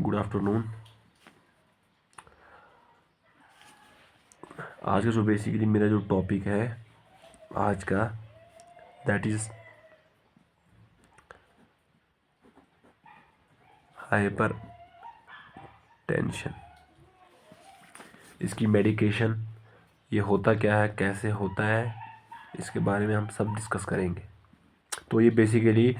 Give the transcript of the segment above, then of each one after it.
Good afternoon. आज का जो बेसिकली मेरा जो टॉपिक है आज का, दैट इज़ हाइपर टेंशन। इसकी मेडिकेशन, ये होता क्या है, कैसे होता है, इसके बारे में हम सब डिस्कस करेंगे। तो ये बेसिकली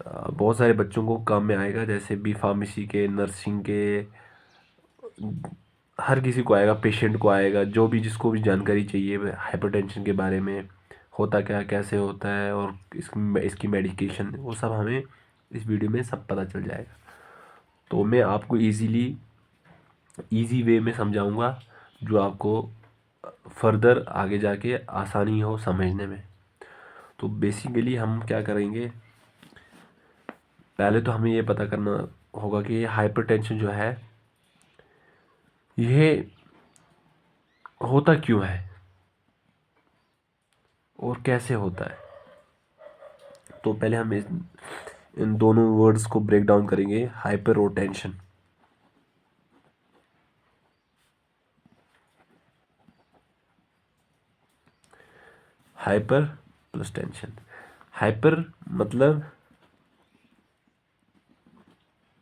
बहुत सारे बच्चों को काम में आएगा, जैसे बी फार्मेसी के, नर्सिंग के, हर किसी को आएगा, पेशेंट को आएगा, जो भी जिसको भी जानकारी चाहिए हाइपरटेंशन के बारे में, होता क्या, कैसे होता है और इसकी मेडिकेशन, वो सब हमें इस वीडियो में सब पता चल जाएगा। तो मैं आपको इजी वे में समझाऊंगा, जो आपको फर्दर आगे जाके आसानी हो समझने में। तो बेसिकली हम क्या करेंगे, पहले तो हमें ये पता करना होगा कि ये हाइपरटेंशन जो है ये होता क्यों है और कैसे होता है। तो पहले हम इन दोनों वर्ड्स को ब्रेक डाउन करेंगे। हाइपर और tension. Hyper plus tension. Hyper मतलब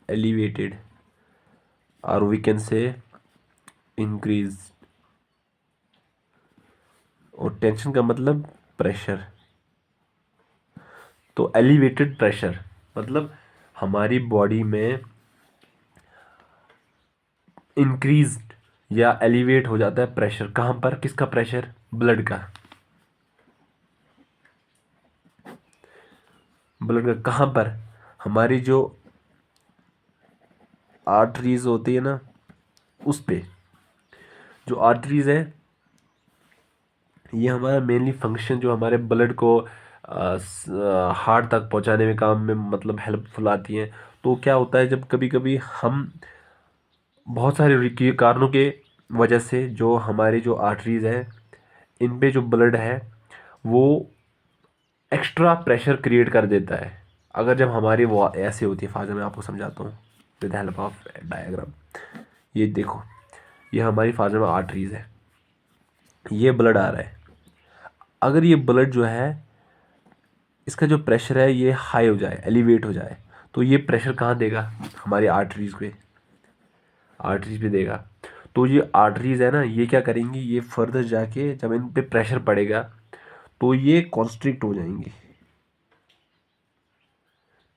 एलिवेटेड, और वी कैन से इंक्रीज, और टेंशन का मतलब प्रेशर। तो एलिवेटेड प्रेशर मतलब हमारी बॉडी में इंक्रीज या एलिवेट हो जाता है प्रेशर। कहाँ पर, किसका प्रेशर, ब्लड का। ब्लड का कहाँ पर, हमारी जो आर्टरीज होती है ना, उस पे। जो आर्टरीज है, ये हमारा मेनली फंक्शन, जो हमारे ब्लड को हार्ट तक पहुंचाने में काम में मतलब हेल्पफुल आती हैं। तो क्या होता है, जब कभी कभी हम बहुत सारे कारणों के वजह से जो हमारी जो आर्टरीज है, इन पे जो ब्लड है वो एक्स्ट्रा प्रेशर क्रिएट कर देता है। अगर जब हमारी वो ऐसे होती है, फादर मैं आपको समझाता हूँ विद हेल्प ऑफ डायग्राम। ये देखो, ये हमारी फादर में आर्टरीज है, ये ब्लड आ रहा है। अगर ये ब्लड जो है, इसका जो प्रेशर है ये हाई हो जाए, एलिवेट हो जाए, तो ये प्रेशर कहाँ देगा, हमारी आर्टरीज पे देगा। तो ये आर्टरीज है ना, ये क्या करेंगी, ये फर्दर जाके जब इन पे प्रेशर पड़ेगा तो ये कॉन्स्ट्रिक्ट हो जाएंगी।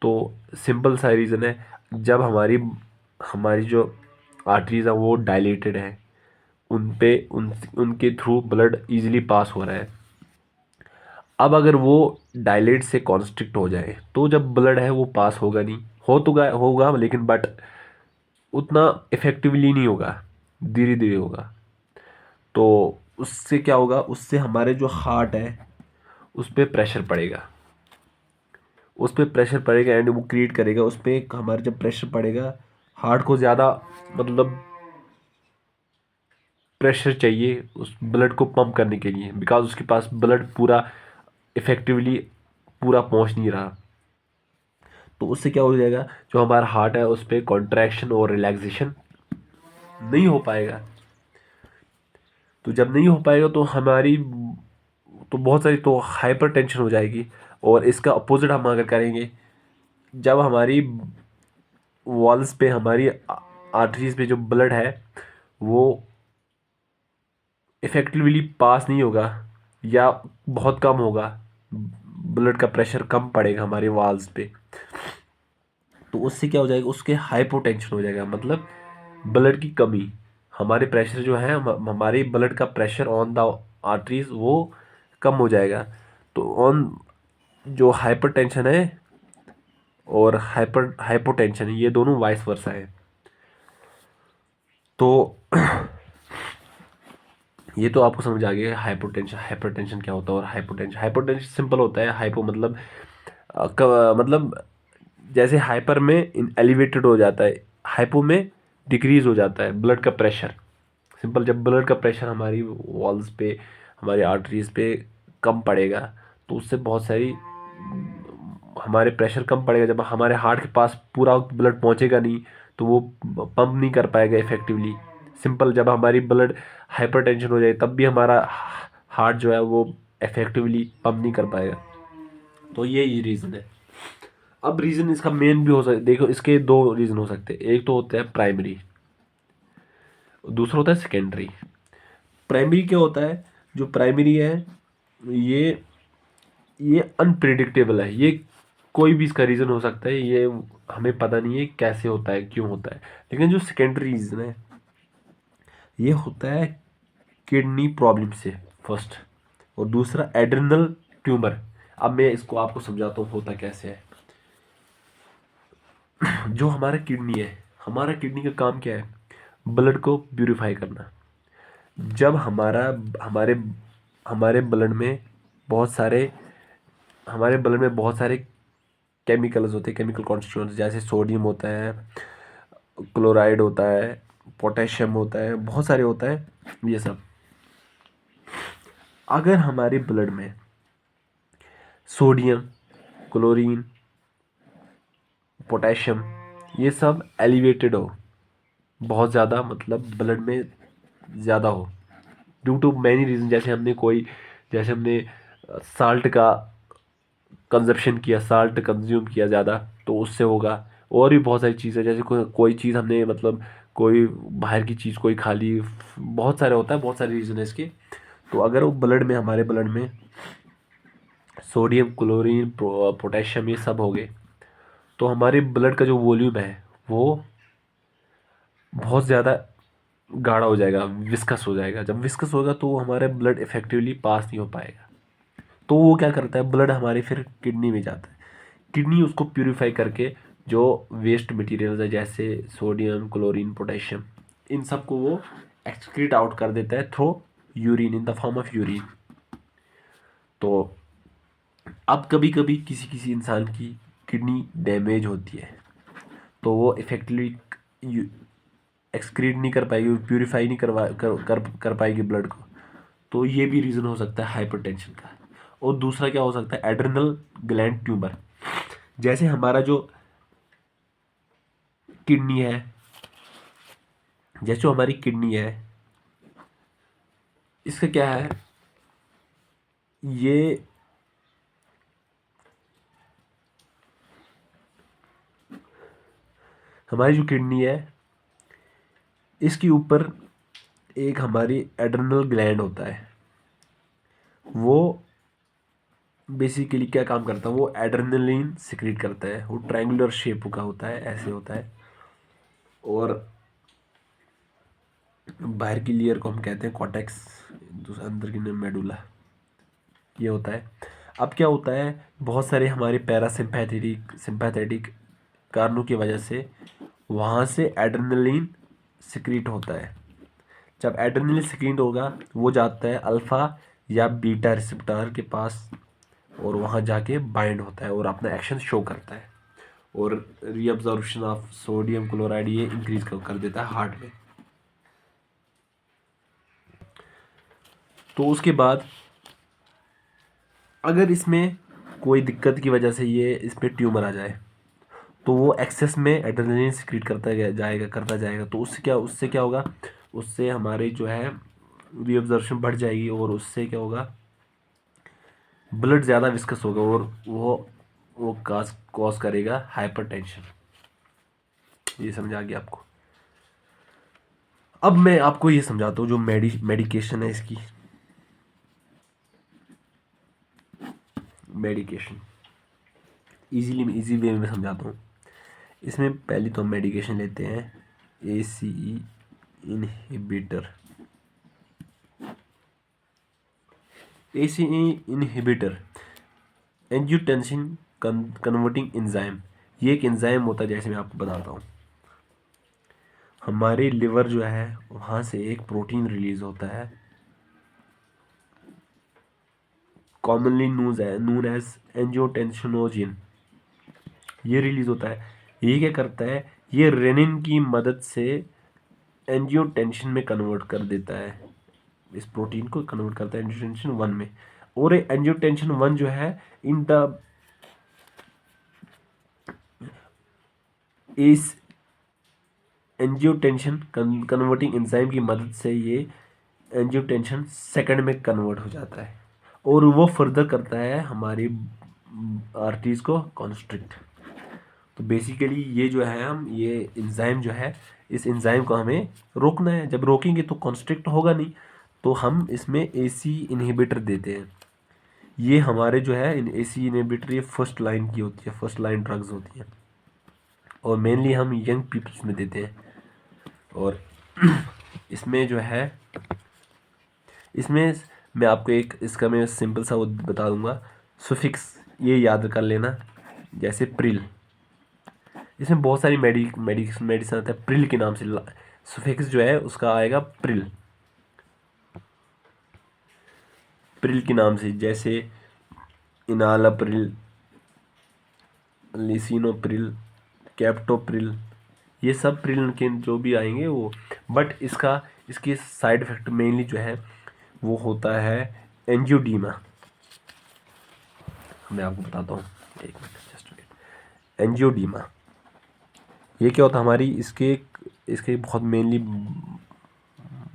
तो सिंपल सा रीज़न है, जब हमारी हमारी जो आर्टरीज है वो डायलेटेड है, उन पे उनके थ्रू ब्लड इजीली पास हो रहा है। अब अगर वो डायलेट से कॉन्स्ट्रिक्ट हो जाए, तो जब ब्लड है वो पास होगा नहीं, हो तो होगा लेकिन बट उतना इफेक्टिवली नहीं होगा, धीरे धीरे होगा। तो उससे क्या होगा, उससे हमारे जो हार्ट है उस पर प्रेशर पड़ेगा, उस पर प्रेशर पड़ेगा एंड वो क्रिएट करेगा उस पर। हमारे जब प्रेशर पड़ेगा, हार्ट को ज़्यादा मतलब प्रेशर चाहिए उस ब्लड को पंप करने के लिए, बिकॉज उसके पास ब्लड पूरा इफेक्टिवली पूरा पहुंच नहीं रहा। तो उससे क्या हो जाएगा, जो हमारा हार्ट है उस पर कॉन्ट्रैक्शन और रिलैक्सेशन नहीं हो पाएगा। तो जब नहीं हो पाएगा तो हमारी तो बहुत सारी तो हाइपर टेंशन हो जाएगी। और इसका अपोजिट हम अगर करेंगे, जब हमारी वॉल्स पे, हमारी आर्टरीज पे जो ब्लड है वो इफेक्टिवली पास नहीं होगा या बहुत कम होगा, ब्लड का प्रेशर कम पड़ेगा हमारे वॉल्स पे, तो उससे क्या हो जाएगा, उसके हाइपोटेंशन हो जाएगा, मतलब ब्लड की कमी। हमारे प्रेशर जो है, हमारे ब्लड का प्रेशर ऑन द आर्टरीज वो कम हो जाएगा। तो ऑन जो हाइपरटेंशन है और हाइपोटेंशन, ये दोनों वाइस वर्सा है। तो ये तो आपको समझ आ गया हाइपरटेंशन क्या होता है। और हाइपोटेंशन सिंपल होता है। हाइपो मतलब मतलब जैसे हाइपर में एलिवेटेड हो जाता है, हाइपो में डिक्रीज हो जाता है ब्लड का प्रेशर। सिंपल, जब ब्लड का प्रेशर हमारी वॉल्स पे, हमारी आर्टरीज पे कम पड़ेगा, तो उससे बहुत सारी हमारे प्रेशर कम पड़ेगा। जब हमारे हार्ट के पास पूरा ब्लड पहुंचेगा नहीं, तो वो पंप नहीं कर पाएगा इफेक्टिवली। सिंपल, जब हमारी ब्लड हाइपरटेंशन हो जाए तब भी हमारा हार्ट जो है वो इफेक्टिवली पंप नहीं कर पाएगा। तो ये रीज़न है। अब रीज़न इसका मेन भी हो सकता है, देखो इसके दो रीज़न हो सकते हैं। एक तो होता है प्राइमरी, दूसरा होता है सेकेंडरी। प्राइमरी क्या होता है? जो प्राइमरी है ये ये अनप्रिडिक्टेबल है, ये कोई भी इसका रीज़न हो सकता है, ये हमें पता नहीं है कैसे होता है, क्यों होता है। लेकिन जो सेकेंडरी रीज़न है ये होता है किडनी प्रॉब्लम से फर्स्ट, और दूसरा एड्रिनल ट्यूमर। अब मैं इसको आपको समझाता हूँ होता कैसे है। जो हमारा किडनी है, हमारा किडनी का काम क्या है? ब्लड को प्यूरिफाई करना। जब हमारे हमारे ब्लड में बहुत सारे हमारे ब्लड में बहुत सारे केमिकल्स होते हैं, केमिकल कॉन्स्टिट्यूएंट्स, जैसे सोडियम होता है, क्लोराइड होता है, पोटेशियम होता है, बहुत सारे होता है ये सब। अगर हमारे ब्लड में सोडियम, क्लोरीन, पोटेशियम ये सब एलिवेटेड हो, बहुत ज़्यादा, मतलब ब्लड में ज़्यादा हो, ड्यू टू मैनी रीज़न, जैसे हमने साल्ट का कंजप्शन किया, साल्ट कंज्यूम किया ज़्यादा, तो उससे होगा। और भी बहुत सारी चीज़ें, जैसे कोई चीज़ हमने, मतलब कोई बाहर की चीज़ कोई खा ली, बहुत सारे होता है, बहुत सारे रीज़न है इसके। तो अगर वो हमारे ब्लड में सोडियम, क्लोरीन, पोटेशियम ये सब हो गए, तो हमारे ब्लड का जो वॉल्यूम है वो बहुत ज़्यादा गाढ़ा हो जाएगा, विस्कस हो जाएगा। जब विस्कस होगा तो हमारे ब्लड इफेक्टिवली पास नहीं हो पाएगा। तो वो क्या करता है, ब्लड हमारे फिर किडनी में जाता है। किडनी उसको प्यूरिफाई करके जो वेस्ट मटेरियल्स है, जैसे सोडियम, क्लोरीन, पोटेशियम, इन सब को वो एक्सक्रीट आउट कर देता है through urine, in the form of urine. तो अब कभी कभी किसी किसी इंसान की किडनी डैमेज होती है, तो वो इफेक्टिवली एक्सक्रीट नहीं कर पाएगी, प्यूरिफाई नहीं करवा कर पाएगी ब्लड को। तो ये भी रीज़न हो सकता है हाइपरटेंशन का। और दूसरा क्या हो सकता है, एड्रिनल ग्लैंड ट्यूमर। जैसे हमारा जो किडनी है जैसे जो हमारी किडनी है, इसका क्या है, ये हमारी जो किडनी है इसके ऊपर एक हमारी एड्रिनल ग्लैंड होता है। वो बेसिकली क्या काम करता है, वो एड्रेनलिन सिक्रीट करता है। वो ट्रायंगुलर शेप का होता है, ऐसे होता है। और बाहर की लेयर को हम कहते हैं कॉर्टेक्स, दूसरा अंदर की मेडुला, ये होता है। अब क्या होता है, बहुत सारे हमारे सिंपैथेटिक कारणों की वजह से वहाँ से एड्रेनलिन सिक्रीट होता है। जब एड्रेनलिन सिक्रीट होगा वो जाता है अल्फ़ा या बीटा रिसेप्टर के पास, और वहाँ जाके बाइंड होता है और अपना एक्शन शो करता है। और रीअब्जॉर्प्शन ऑफ सोडियम क्लोराइड ये इंक्रीज कर देता है हार्ट में। तो उसके बाद अगर इसमें कोई दिक्कत की वजह से ये इसमें ट्यूमर आ जाए, तो वो एक्सेस में एड्रेनलिन सिक्रीट करता जाएगा। तो उससे क्या होगा, उससे हमारे जो है रीअब्जॉर्प्शन बढ़ जाएगी, और उससे क्या होगा, ब्लड ज़्यादा विस्कस होगा, और वो कॉज करेगा हाइपरटेंशन। ये समझ आ गया आपको? अब मैं आपको ये समझाता हूँ जो मेडिकेशन है इसकी। मेडिकेशन इजी वे में समझाता हूँ। इसमें पहली तो हम मेडिकेशन लेते हैं ACE inhibitor. ACE inhibitor angiotensin converting enzyme. ये एक एंजाइम होता है, जैसे मैं आपको बताता हूँ। हमारे लिवर जो है वहाँ से एक प्रोटीन रिलीज होता है, कॉमनली नून एज एंजियोटेंसिनोजिन। ये रिलीज होता है। ये क्या करता है, ये रेनिन की मदद से एंजियोटेंसिन में कन्वर्ट कर देता है, इस प्रोटीन को कन्वर्ट करता है एंजियोटेंसिन 1 में। और एंजियोटेंसिन 1 जो है इन द इस एंजियोटेंशन कन्वर्टिंग एंजाइम की मदद से ये एंजियोटेंशन सेकंड में कन्वर्ट हो जाता है और वो फर्दर करता है हमारी आर्टरीज को कॉन्स्ट्रिक्ट। तो बेसिकली ये जो है हम ये एंजाइम जो है इस एंजाइम को हमें रोकना है। जब रोकेंगे तो कॉन्स्ट्रिक्ट होगा नहीं, तो हम इसमें एसी इनहिबिटर देते हैं। ये हमारे जो है इन एसी इनहिबिटर ये फर्स्ट लाइन की होती है, फर्स्ट लाइन ड्रग्स होती हैं और मेनली हम यंग पीपल्स में देते हैं। और इसमें जो है इसमें मैं आपको एक इसका मैं सिंपल सा वो बता दूंगा, सुफिक्स ये याद कर लेना। जैसे प्रिल, इसमें बहुत सारी मेडिसिन आता है प्रिल के नाम से, सुफिक्स जो है उसका आएगा प्रिल, प्रिल के नाम से। जैसे इनालाप्रिल, लिसिनोप्रिल, कैप्टोप्रिल, ये सब प्रिल के जो भी आएंगे वो। बट इसकी साइड इफेक्ट मेनली जो है वो होता है एंजियोडीमा। मैं आपको बताता हूँ, एक मिनट जस्ट वेट। एंजियोडीमा ये क्या होता है हमारी इसके बहुत मेनली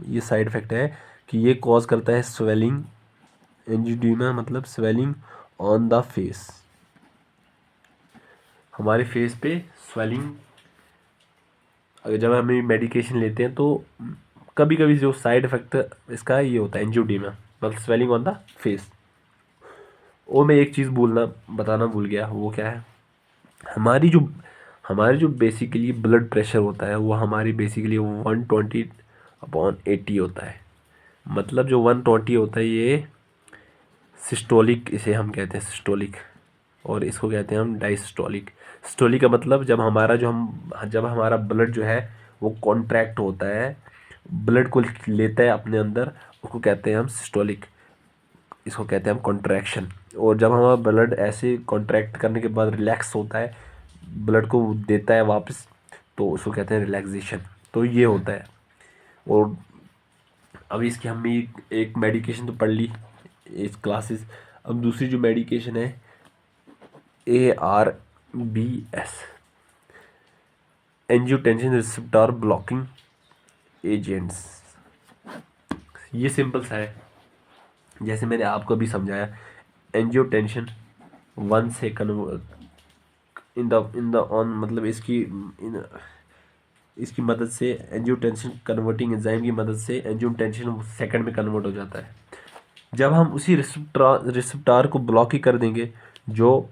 ये साइड इफेक्ट है कि ये कॉज करता है स्वेलिंग। एंजियोडीमा मतलब स्वेलिंग ऑन द फेस, हमारे फेस पे स्वेलिंग। अगर जब हम मेडिकेशन लेते हैं तो कभी कभी जो साइड इफेक्ट इसका ये होता है एंजियोडीमा मतलब स्वेलिंग ऑन द फेस। और मैं एक चीज़ बताना भूल गया, वो क्या है, हमारी जो बेसिकली ब्लड प्रेशर होता है वो हमारी बेसिकली 120/80 होता है। मतलब जो 120 होता है ये सिस्टोलिक, इसे हम कहते हैं सिस्टोलिक, और इसको कहते हैं हम डायसिस्टोलिक। सिस्टोलिक का मतलब जब हमारा ब्लड जो है वो कॉन्ट्रैक्ट होता है, ब्लड को लेता है अपने अंदर, उसको कहते हैं हम सिस्टोलिक, इसको कहते हैं हम कॉन्ट्रैक्शन। और जब हमारा ब्लड ऐसे कॉन्ट्रैक्ट करने के बाद रिलैक्स होता है, ब्लड को देता है वापस, तो उसको कहते हैं रिलैक्सेशन। तो ये होता है। और अब इसकी हमने एक मेडिकेशन तो पढ़ ली इस क्लासेस। अब दूसरी जो मेडिकेशन है ARBS, angiotensin receptor blocking agents. ये सिंपल सा है, जैसे मैंने आपको अभी समझाया, एंजियोटेंशन वन से इन द ऑन मतलब इसकी मदद से एंजियोटेंसिन कन्वर्टिंग एंजाइम की मदद से एंजियोटेंसिन सेकंड में कन्वर्ट हो जाता है। जब हम उसी रिसेप्टर को ब्लॉक ही कर देंगे, जो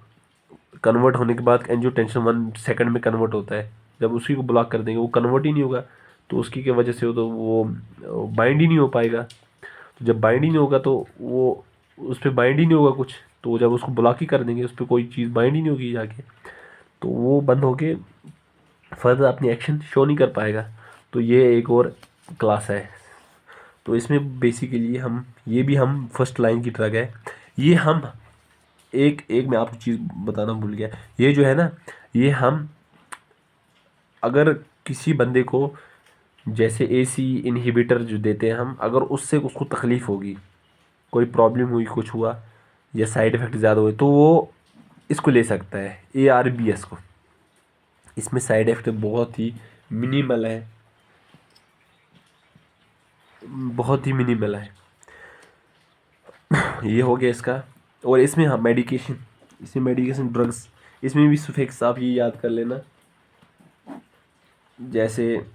कन्वर्ट होने के बाद एंजियोटेंसिन 1 सेकंड में कन्वर्ट होता है, जब उसी को ब्लॉक कर देंगे वो कन्वर्ट ही नहीं होगा, तो उसकी के वजह से तो वो बाइंड ही नहीं हो पाएगा। तो जब बाइंड ही नहीं होगा तो वो उस पर बाइंड ही नहीं होगा कुछ, तो जब उसको ब्लॉक ही कर देंगे उस पर कोई चीज़ बाइंड ही नहीं होगी जाके, तो वो बंद होके फर्दर अपनी एक्शन शो नहीं कर पाएगा। तो ये एक और क्लास है। तो इसमें बेसिकली हम फर्स्ट लाइन की ड्रग है। ये हम एक मैं आपको चीज़ बताना भूल गया, ये जो है ना, ये हम अगर किसी बंदे को जैसे एसी इनहिबिटर जो देते हैं हम, अगर उससे उसको तकलीफ़ होगी, कोई प्रॉब्लम हुई, कुछ हुआ या साइड इफ़ेक्ट ज़्यादा हुए, तो वो इसको ले सकता है ARBS को। इसमें साइड इफ़ेक्ट बहुत ही मिनिमल है, बहुत ही मिनिमल है। ये हो गया इसका। और इसमें हाँ मेडिकेशन ड्रग्स, इसमें भी सुफिक्स आप ये याद कर लेना। जैसे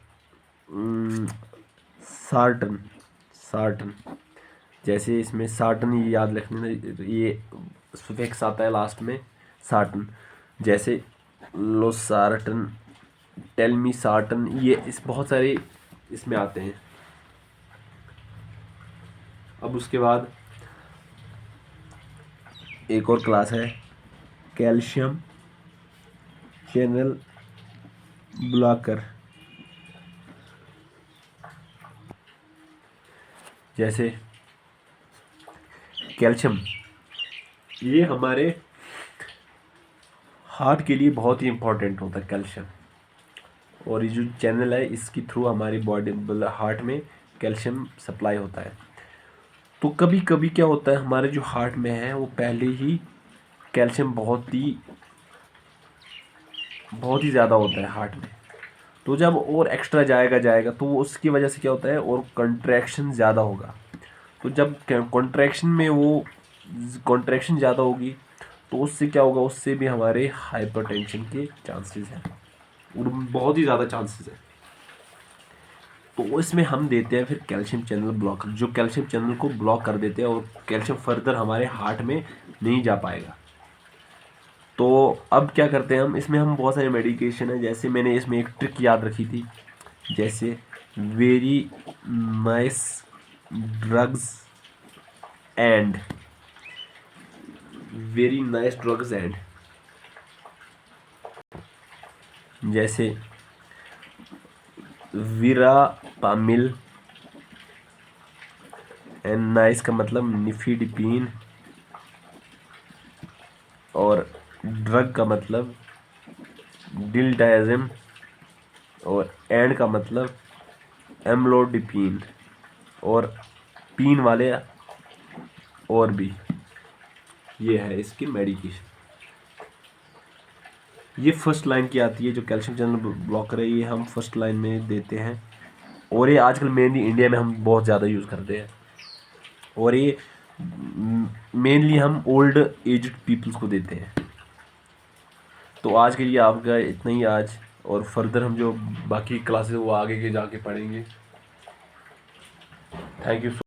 सार्टन, जैसे इसमें सार्टन ये याद रखना, ये सुफिक्स आता है लास्ट में सार्टन। जैसे लोसार्टन, टेलमिसार्टन, ये इस बहुत सारे इसमें आते हैं। अब उसके बाद एक और क्लास है कैल्शियम चैनल ब्लॉकर। जैसे कैल्शियम, ये हमारे हार्ट के लिए बहुत ही इम्पोर्टेंट होता है कैल्शियम, और ये जो चैनल है इसके थ्रू हमारी बॉडी हार्ट में कैल्शियम सप्लाई होता है। तो कभी कभी क्या होता है, हमारे जो हार्ट में है वो पहले ही कैल्शियम बहुत ही ज़्यादा होता है हार्ट में, तो जब और एक्स्ट्रा जाएगा तो उसकी वजह से क्या होता है, और कंट्रैक्शन ज़्यादा होगा। तो जब कॉन्ट्रैक्शन में वो कॉन्ट्रैक्शन ज़्यादा होगी तो उससे क्या होगा, उससे भी हमारे हाइपरटेंशन के चांसेस हैं, और बहुत ही ज़्यादा चांसेस हैं। तो इसमें हम देते हैं फिर कैल्शियम चैनल ब्लॉकर, जो कैल्शियम चैनल को ब्लॉक कर देते हैं और कैल्शियम फर्दर हमारे हार्ट में नहीं जा पाएगा। तो अब क्या करते हैं हम, इसमें हम बहुत सारे मेडिकेशन है, जैसे मैंने इसमें एक ट्रिक याद रखी थी, जैसे very nice drugs and very nice drugs and, जैसे वीरापामिल, एंड नाइस का मतलब निफिडिपिन, और ड्रग का मतलब डिल्डाइजिम, और एंड का मतलब एम्लोडिपिन, और पीन वाले और भी। ये है इसकी मेडिकेशन। ये फर्स्ट लाइन की आती है, जो कैल्शियम चैनल ब्लॉकर है ये हम फर्स्ट लाइन में देते हैं, और ये आजकल मेनली इंडिया में हम बहुत ज़्यादा यूज़ करते हैं, और ये मेनली हम ओल्ड एज्ड पीपल्स को देते हैं। तो आज के लिए आपका इतना ही आज, और फर्दर हम जो बाकी क्लासेस वो आगे के जाके पढ़ेंगे। Thank you.